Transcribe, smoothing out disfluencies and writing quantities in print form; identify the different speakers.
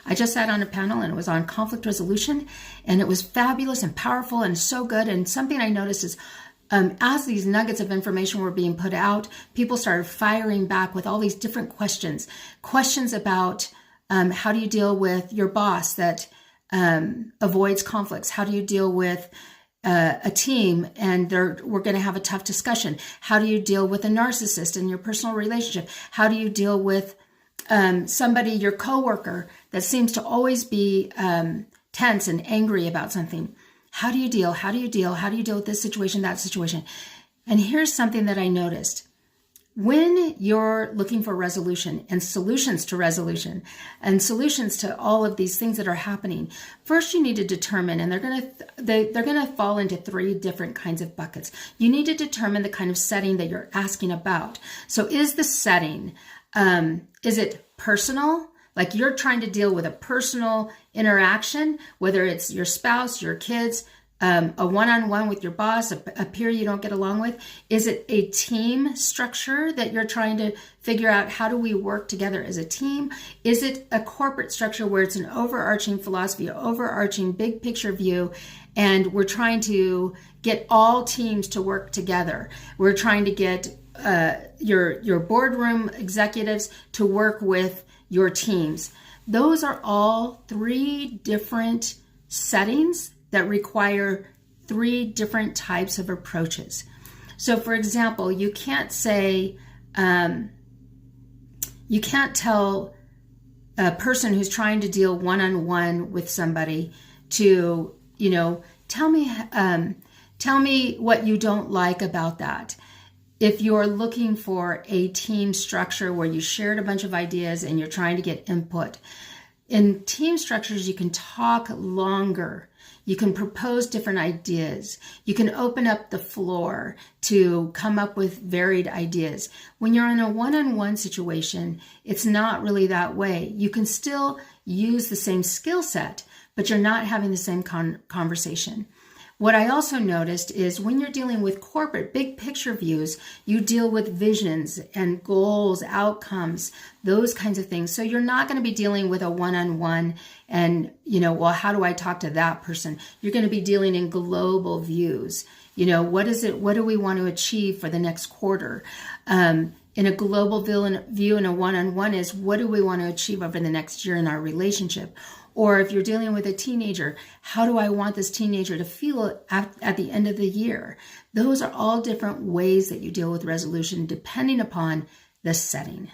Speaker 1: I just sat on a panel and it was on conflict resolution, and it was fabulous and powerful and so good. And something I noticed is as these nuggets of information were being put out, people started firing back with all these different questions about how do you deal with your boss that avoids conflicts? How do you deal with a team and we're going to have a tough discussion? How do you deal with a narcissist in your personal relationship? How do you deal with somebody, your coworker, that seems to always be tense and angry about something? How do you deal? How do you deal? How do you deal with this situation, that situation? And here's something that I noticed. When you're looking for resolution and solutions to resolution and solutions to all of these things that are happening, first you need to determine, and they're going to fall into 3 different kinds of buckets. You need to determine the kind of setting that you're asking about. So is the setting, is it personal? Like you're trying to deal with a personal interaction, whether it's your spouse, your kids, a one-on-one with your boss, a peer you don't get along with. Is it a team structure that you're trying to figure out, how do we work together as a team? Is it a corporate structure where it's an overarching philosophy, overarching big picture view, and we're trying to get all teams to work together? We're trying to get your boardroom executives to work with your teams. Those are all 3 different settings that require 3 different types of approaches. So for example, you can't say, you can't tell a person who's trying to deal one-on-one with somebody to, tell me what you don't like about that. If you're looking for a team structure where you shared a bunch of ideas and you're trying to get input, in team structures, you can talk longer. You can propose different ideas. You can open up the floor to come up with varied ideas. When you're in a one-on-one situation, it's not really that way. You can still use the same skill set, but you're not having the same conversation. What I also noticed is when you're dealing with corporate big picture views, you deal with visions and goals, outcomes, those kinds of things. So you're not going to be dealing with a one-on-one and, well, how do I talk to that person? You're going to be dealing in global views. What do we want to achieve for the next quarter? In a global view, in a one-on-one is, what do we want to achieve over the next year in our relationship? Or if you're dealing with a teenager, how do I want this teenager to feel at the end of the year? Those are all different ways that you deal with resolution depending upon the setting.